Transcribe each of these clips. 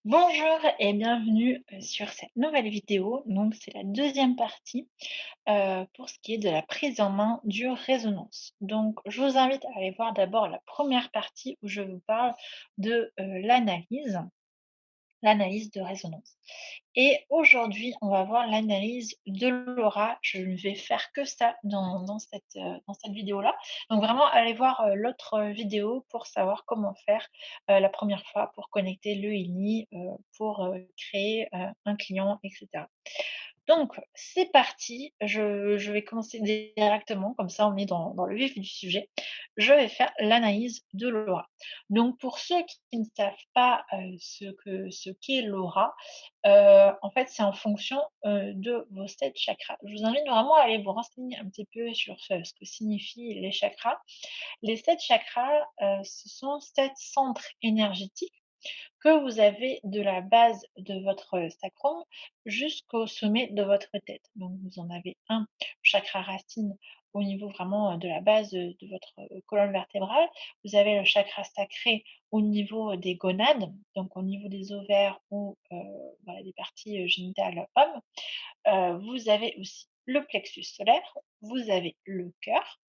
Bonjour et bienvenue, sur cette nouvelle vidéo. Donc c'est la deuxième partie, pour ce qui est de la prise en main du résonance. Donc je vous invite à aller voir d'abord la première partie où je vous parle de, l'analyse de résonance. Et aujourd'hui, on va voir l'analyse de l'aura. Je ne vais faire que ça dans cette vidéo-là. Donc vraiment, allez voir, l'autre, vidéo pour savoir comment faire, la première fois pour connecter le Ini, pour, créer, un client et cetera. Donc, c'est parti, je vais commencer directement, comme ça on est dans le vif du sujet. Je vais faire l'analyse de l'aura. Donc pour ceux qui ne savent pas, ce qu'est l'aura, en fait, c'est en fonction, de vos 7 chakras. Je vous invite vraiment à aller vous renseigner un petit peu sur ce que signifient les chakras. Les 7 chakras, ce sont 7 centres énergétiques que vous avez de la base de votre sacrum jusqu'au sommet de votre tête. Donc vous en avez un chakra racine au niveau vraiment, de la base, de votre, colonne vertébrale. Vous avez le chakra sacré au niveau des gonades, donc au niveau des ovaires ou, voilà, des parties, génitales hommes. Vous avez aussi le plexus solaire, vous avez le cœur,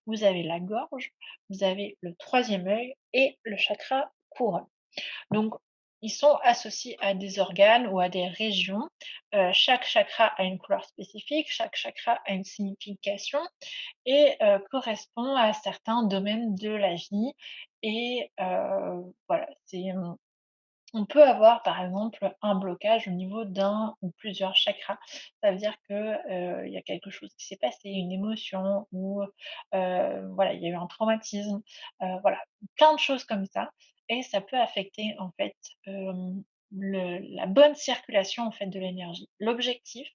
vous avez la gorge, vous avez le troisième œil et le chakra couronne. Donc, ils sont associés à des organes ou à des régions. Chaque chakra a une couleur spécifique, chaque chakra a une signification et correspond à certains domaines de la vie et voilà, on peut avoir par exemple un blocage au niveau d'un ou plusieurs chakras. Ça veut dire que, il y a quelque chose qui s'est passé, une émotion ou, voilà, il y a eu un traumatisme, voilà, plein de choses comme ça et ça peut affecter en fait, la bonne circulation en fait de l'énergie. L'objectif,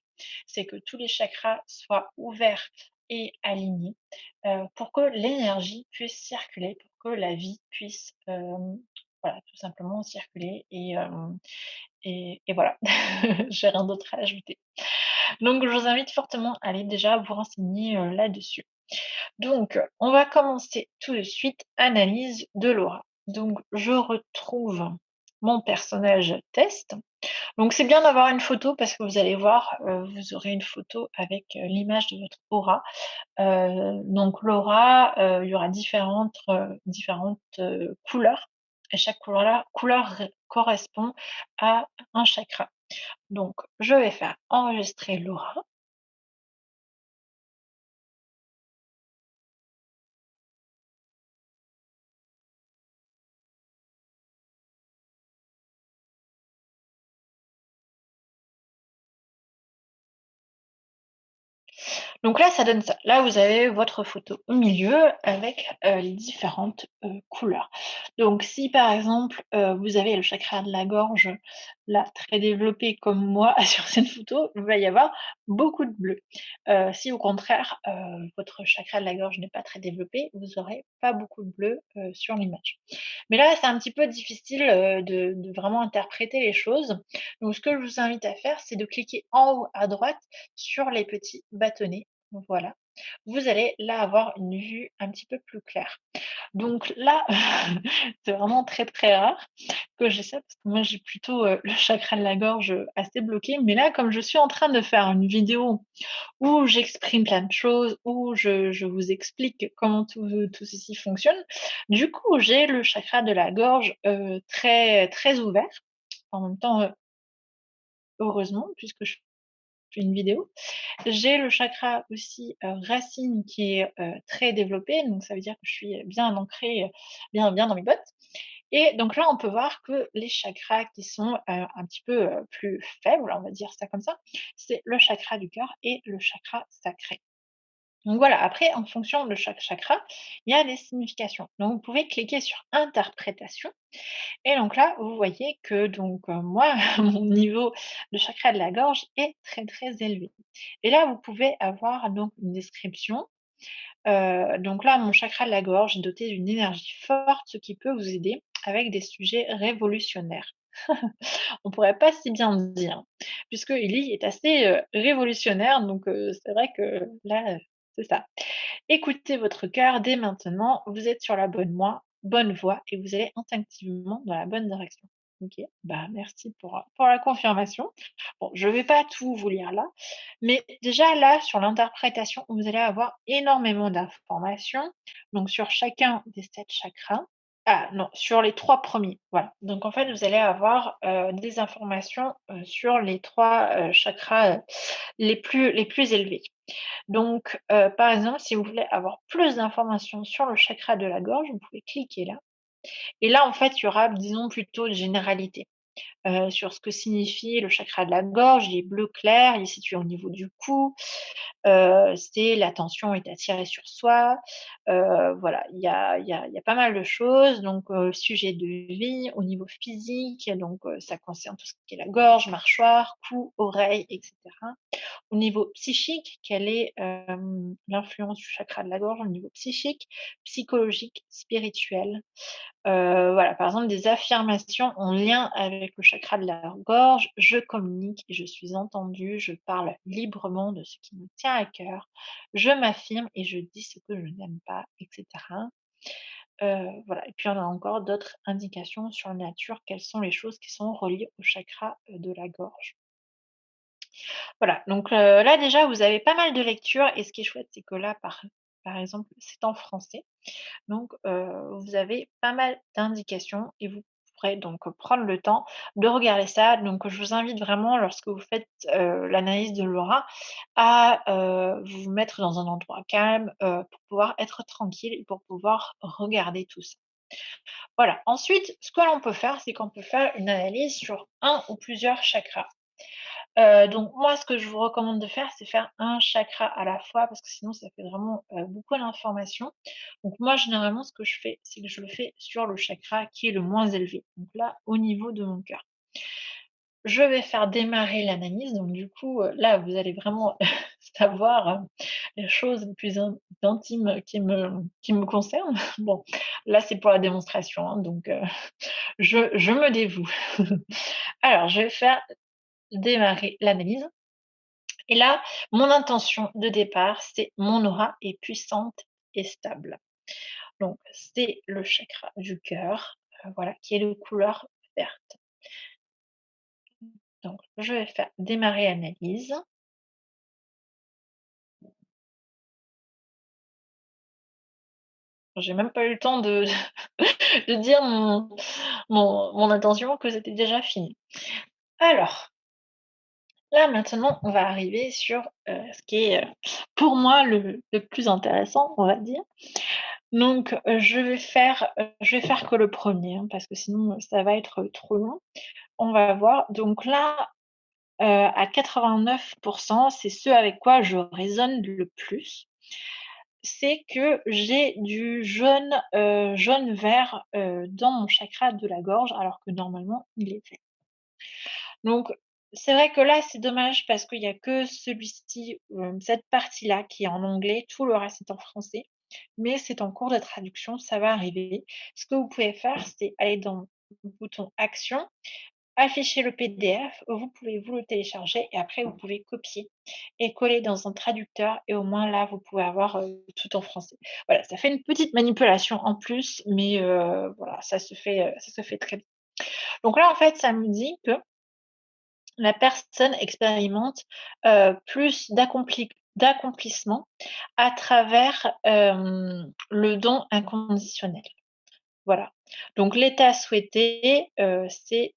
c'est que tous les chakras soient ouverts et alignés, pour que l'énergie puisse circuler, pour que la vie puisse, voilà, tout simplement circuler et voilà. J'ai rien d'autre à ajouter. Donc je vous invite fortement à aller déjà vous renseigner, là-dessus. Donc, on va commencer tout de suite, analyse de l'aura. Donc je retrouve mon personnage test. Donc c'est bien d'avoir une photo parce que vous allez voir, vous aurez une photo avec, l'image de votre aura. Donc l'aura, il y aura différentes, couleurs et chaque couleur correspond à un chakra. Donc je vais faire enregistrer l'aura. Donc là, ça donne ça. Là, vous avez votre photo au milieu avec, les différentes, couleurs. Donc si par exemple, vous avez le chakra de la gorge, là, très développé comme moi sur cette photo, il va y avoir beaucoup de bleu. Si au contraire, votre chakra de la gorge n'est pas très développé, vous aurez pas beaucoup de bleu, sur l'image. Mais là, c'est un petit peu difficile, de vraiment interpréter les choses. Donc ce que je vous invite à faire, c'est de cliquer en haut à droite sur les petits bâtonnets. Voilà. Vous allez là avoir une vue un petit peu plus claire. Donc là, c'est vraiment très, très rare que j'ai ça parce que moi j'ai plutôt, le chakra de la gorge, assez bloqué. Mais là, comme je suis en train de faire une vidéo où j'exprime plein de choses, où je vous explique comment tout ceci fonctionne, du coup, j'ai le chakra de la gorge, très, très ouvert. En même temps, heureusement puisque je fais une vidéo. J'ai le chakra aussi, racine qui est, très développé, donc ça veut dire que je suis bien ancrée, bien dans mes bottes et donc là, on peut voir que les chakras qui sont, un petit peu, plus faibles, on va dire ça comme ça, c'est le chakra du cœur et le chakra sacré. Donc voilà, après en fonction de chaque chakra, il y a des significations. Donc vous pouvez cliquer sur interprétation et donc là, vous voyez que donc, moi, mon niveau de chakra de la gorge est très, très élevé. Et là, vous pouvez avoir donc une description. Donc là, mon chakra de la gorge est doté d'une énergie forte, ce qui peut vous aider avec des sujets révolutionnaires. On pourrait pas si bien dire, puisque Ellie est assez, révolutionnaire, donc c'est vrai que là, c'est ça. Écoutez votre cœur dès maintenant, vous êtes sur la bonne voie et vous allez instinctivement dans la bonne direction. OK, bah, merci pour la confirmation. Bon, je vais pas tout vous lire là, mais déjà là, sur l'interprétation, vous allez avoir énormément d'informations, donc sur chacun des 7 chakras. Ah non, sur les 3 premiers, voilà. Donc en fait, vous allez avoir, des informations, sur les 3 chakras, les plus élevés. Donc, par exemple, si vous voulez avoir plus d'informations sur le chakra de la gorge, vous pouvez cliquer là et là, en fait, il y aura, disons, plutôt une généralité, sur ce que signifie le chakra de la gorge. Il est bleu clair, il est situé au niveau du cou, c'est l'attention est attirée sur soi, voilà, il y a pas mal de choses donc sujet de vie, au niveau physique, donc ça concerne tout ce qui est la gorge, mâchoire, cou, oreille et cetera. Au niveau psychique, quelle est, l'influence du chakra de la gorge au niveau psychique, psychologique, spirituel? Voilà, par exemple, des affirmations en lien avec le chakra de la gorge: «Je communique et je suis entendu, je parle librement de ce qui me tient à cœur, je m'affirme et je dis ce que je n'aime pas» et cetera. Voilà et puis on a encore d'autres indications sur la nature, quelles sont les choses qui sont reliées au chakra, de la gorge. Voilà, donc là déjà vous avez pas mal de lectures et ce qui est chouette, c'est que là par exemple, c'est en français. Donc, vous avez pas mal d'indications et vous pourrez donc prendre le temps de regarder ça. Donc, je vous invite vraiment lorsque vous faites, l'analyse de l'aura à, vous mettre dans un endroit calme, pour pouvoir être tranquille et pour pouvoir regarder tout ça. Voilà. Ensuite, ce que l'on peut faire, c'est qu'on peut faire une analyse sur un ou plusieurs chakras. Donc moi, ce que je vous recommande de faire, c'est faire un chakra à la fois parce que sinon ça fait vraiment, beaucoup d'informations. Donc moi, généralement, ce que je fais, c'est que je le fais sur le chakra qui est le moins élevé, donc là, au niveau de mon cœur. Je vais faire démarrer l'analyse, donc du coup, là, vous allez vraiment savoir, les choses les plus intimes qui me concernent. Bon, là, c'est pour la démonstration, hein, donc je me dévoue. Alors, je vais faire démarrer l'analyse. Et là, mon intention de départ, c'est mon aura est puissante et stable. Donc, c'est le chakra du cœur, voilà, qui est de couleur verte. Donc, je vais faire démarrer l'analyse. J'ai même pas eu le temps de, de dire mon intention que c'était déjà fini. Alors, là maintenant, on va arriver sur ce qui est pour moi le plus intéressant, on va dire. Donc, je vais faire que le premier, hein, parce que sinon, ça va être trop long. On va voir. Donc là, à 89 c'est ce avec quoi je résonne le plus. C'est que j'ai du jaune vert, dans mon chakra de la gorge, alors que normalement il est vert. Donc c'est vrai que là, c'est dommage parce qu'il y a que celui-ci, cette partie-là qui est en anglais, tout le reste est en français, mais c'est en cours de traduction, ça va arriver. Ce que vous pouvez faire, c'est aller dans le bouton action, afficher le PDF, vous pouvez vous le télécharger et après vous pouvez copier et coller dans un traducteur et au moins là, vous pouvez avoir, tout en français. Voilà, ça fait une petite manipulation en plus, mais voilà, ça se fait très bien. Donc là, en fait, ça me dit que la personne expérimente, plus d'accomplissement à travers, le don inconditionnel. Voilà. Donc l'état souhaité, c'est,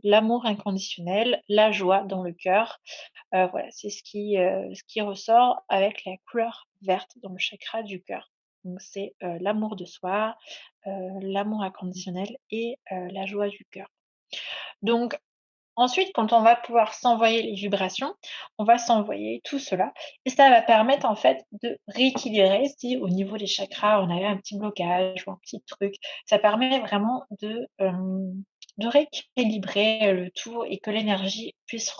l'amour inconditionnel, la joie dans le cœur. Voilà, c'est ce qui ressort avec la couleur verte dans le chakra du cœur. Donc c'est, l'amour de soi, l'amour inconditionnel et la joie du cœur. Donc ensuite, quand on va pouvoir s'envoyer les vibrations, on va s'envoyer tout cela et ça va permettre en fait de rééquilibrer si au niveau des chakras, on avait un petit blocage ou un petit truc. Ça permet vraiment de rééquilibrer, le tout et que l'énergie puisse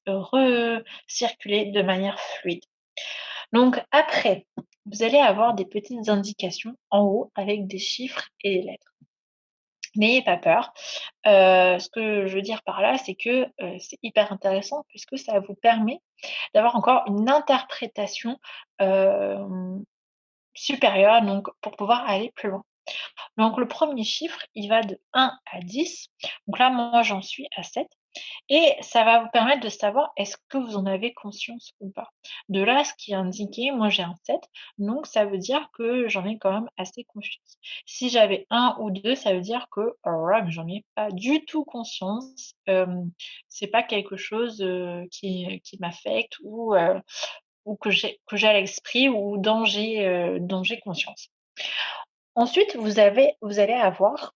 recirculer de manière fluide. Donc après, vous allez avoir des petites indications en haut avec des chiffres et des lettres. N'ayez pas peur. Ce que je veux dire par là, c'est que, c'est hyper intéressant puisque ça vous permet d'avoir encore une interprétation, hem, supérieure, donc pour pouvoir aller plus loin. Donc le premier chiffre, il va de 1 à 10. Donc là, moi, j'en suis à 7. Et ça va vous permettre de savoir est-ce que vous en avez conscience ou pas. De là, ce qui est indiqué, moi j'ai un 7, donc ça veut dire que j'en ai quand même assez confiance. Si j'avais un ou 2, ça veut dire que, alors là, mais j'en ai pas du tout conscience, c'est pas quelque chose, qui m'affecte ou que j'ai à l'esprit ou dont j'ai conscience. Ensuite, vous allez avoir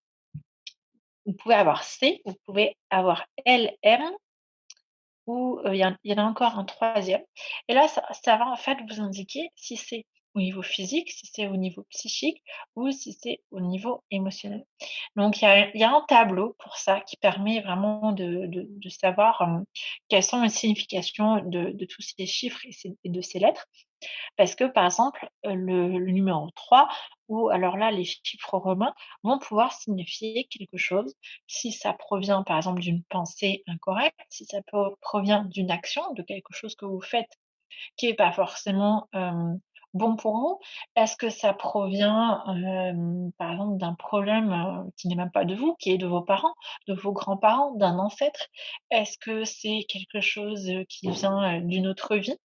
vous pouvez avoir C, vous pouvez avoir LM ou, il y en a encore un troisième. Et là, ça va en fait vous indiquer si c'est au niveau physique, si c'est au niveau psychique ou si c'est au niveau émotionnel. Donc il y a un tableau pour ça qui permet vraiment de savoir, quelles sont les significations de tous ces chiffres et de ces lettres. Parce que, par exemple, le numéro 3 ou alors là, les chiffres romains vont pouvoir signifier quelque chose. Si ça provient, par exemple, d'une pensée incorrecte, si ça provient d'une action, de quelque chose que vous faites qui est pas forcément, bon pour vous? Est-ce que ça provient, par exemple, d'un problème, qui n'est même pas de vous, qui est de vos parents, de vos grands-parents, d'un ancêtre? Est-ce que c'est quelque chose, qui vient, d'une autre vie?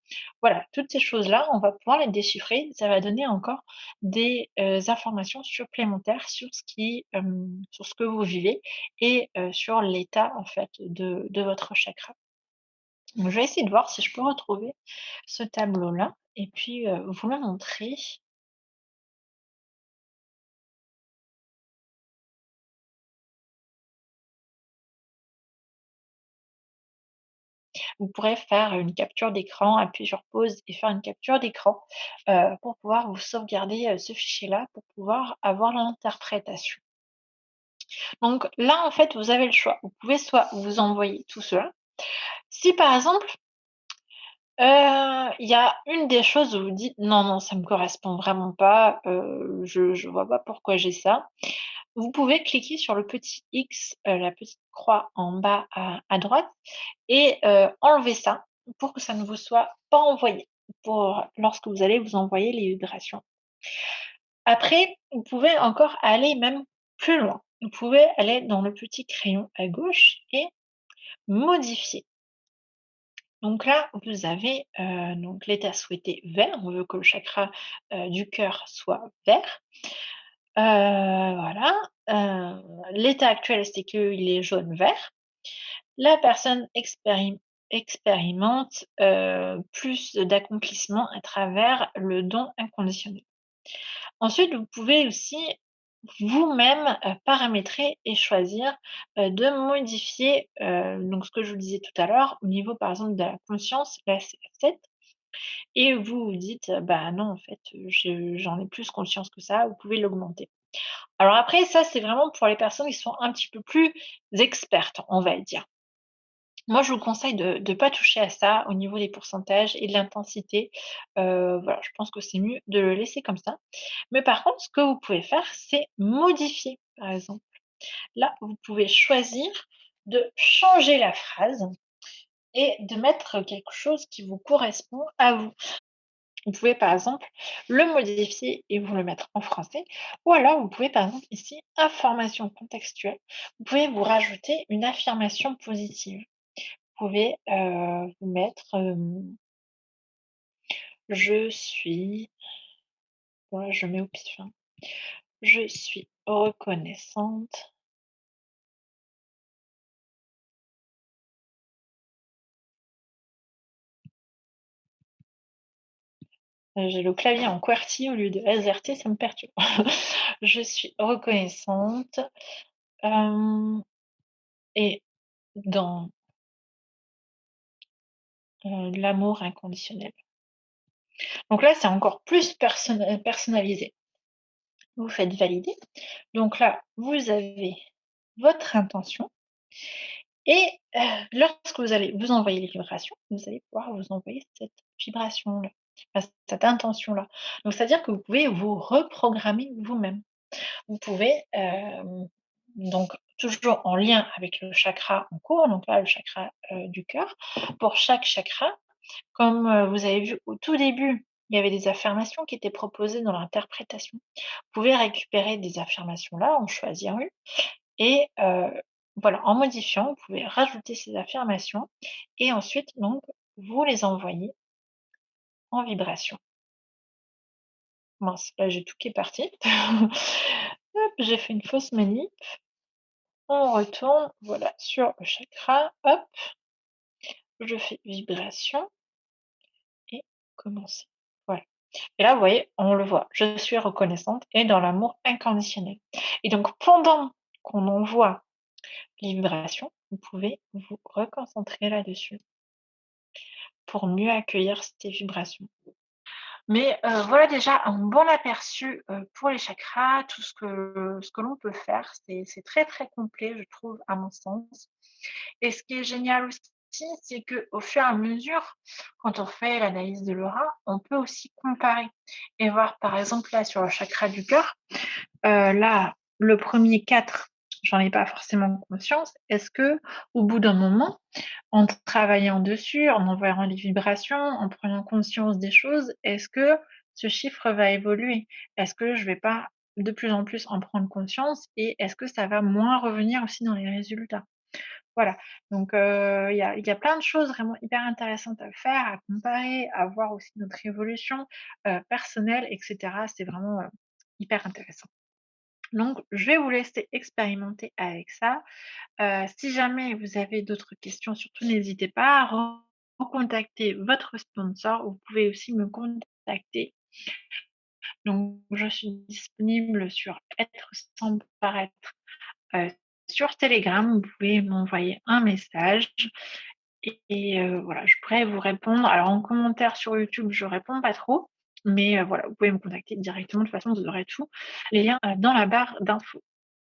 Voilà, toutes ces choses-là, on va pouvoir les déchiffrer. Ça va donner encore des, informations supplémentaires sur ce que vous vivez et sur l'état, en fait, de votre chakra. Donc, je vais essayer de voir si je peux retrouver ce tableau-là et puis, vous le montrer. Vous pourrez faire une capture d'écran, appuyer sur pause et faire une capture d'écran, pour pouvoir vous sauvegarder, ce fichier-là, pour pouvoir avoir l'interprétation. Donc là, en fait, vous avez le choix. Vous pouvez soit vous envoyer tout cela. Si par exemple, il y a une des choses où vous dites: «Non, non, ça me correspond vraiment pas, je vois pas pourquoi j'ai ça». Vous pouvez cliquer sur le petit X, la petite croix en bas à droite et enlever ça pour que ça ne vous soit pas envoyé, pour lorsque vous allez vous envoyer les vibrations. Après, vous pouvez encore aller même plus loin. Vous pouvez aller dans le petit crayon à gauche et modifier. Donc là, vous avez, donc l'état souhaité vert, on veut que le chakra, du cœur soit vert. Voilà, l'état actuel, c'est qu'il est jaune-vert. La personne expérimente, plus d'accomplissement à travers le don inconditionnel. Ensuite, vous pouvez aussi vous-même, paramétrer et choisir, de modifier, donc ce que je vous disais tout à l'heure, au niveau par exemple de la conscience, là c'est la 7 et vous vous dites: «Bah non en fait, j'en ai plus conscience que ça», vous pouvez l'augmenter. Alors après ça, c'est vraiment pour les personnes qui sont un petit peu plus expertes, on va dire. Moi, je vous conseille de ne pas toucher à ça au niveau des pourcentages et de l'intensité. Voilà, je pense que c'est mieux de le laisser comme ça. Mais par contre, ce que vous pouvez faire, c'est modifier, par exemple. Là, vous pouvez choisir de changer la phrase et de mettre quelque chose qui vous correspond à vous. Vous pouvez, par exemple, le modifier et vous le mettre en français ou alors vous pouvez, par exemple, ici, information contextuelle, vous pouvez vous rajouter une affirmation positive. Vous pouvez, vous mettre, «Je suis», voilà, je mets au pif, hein. «Je suis reconnaissante». J'ai le clavier en QWERTY au lieu de SRT, ça me perturbe. «Je suis reconnaissante, hem, et dans, l'amour inconditionnel». Donc là, c'est encore plus personnalisé. Vous faites valider. Donc là, vous avez votre intention et lorsque vous allez vous envoyer les vibrations, vous allez pouvoir vous envoyer cette vibration-là, cette intention-là. Donc c'est-à-dire que vous pouvez vous reprogrammer vous-même. Vous pouvez, donc toujours en lien avec le chakra en cours, donc là, le chakra, du cœur. Pour chaque chakra, comme, vous avez vu au tout début il y avait des affirmations qui étaient proposées dans l'interprétation. Vous pouvez récupérer des affirmations là, en choisir une et voilà, en modifiant, vous pouvez rajouter ces affirmations et ensuite donc vous les envoyez en vibration. Mince, là j'ai tout qui est parti. Hop, j'ai fait une fausse manip. On retourne, voilà, sur le chakra, hop, je fais vibration et commencer. Voilà. Et là, vous voyez, on le voit, je suis reconnaissante et dans l'amour inconditionnel. Et donc pendant qu'on envoie les vibrations, vous pouvez vous reconcentrer là-dessus pour mieux accueillir ces vibrations. Mais voilà déjà un bon aperçu, pour les chakras, tout ce que l'on peut faire. C'est très, très complet, je trouve, à mon sens. Et ce qui est génial aussi, c'est qu'au fur et à mesure, quand on fait l'analyse de l'aura, on peut aussi comparer et voir, par exemple, là, sur le chakra du cœur, là, le premier 4, j'en ai pas forcément conscience. Est-ce que, au bout d'un moment, en travaillant dessus, en envoyant les vibrations, en prenant conscience des choses, est-ce que ce chiffre va évoluer? Est-ce que je vais pas de plus en plus en prendre conscience et est-ce que ça va moins revenir aussi dans les résultats? Voilà, donc il y a plein de choses vraiment hyper intéressantes à faire, à comparer, à voir aussi notre évolution, personnelle et cetera. C'est vraiment, hyper intéressant. Donc je vais vous laisser expérimenter avec ça. Si jamais vous avez d'autres questions, surtout n'hésitez pas à recontacter votre sponsor. Vous pouvez aussi me contacter. Donc je suis disponible sur Être sans paraître, heu, sur Telegram. Vous pouvez m'envoyer un message et voilà, je pourrais vous répondre. Alors en commentaire sur YouTube, je réponds pas trop, mais voilà, vous pouvez me contacter directement. De toute façon, vous aurez tous les liens, dans la barre d'infos.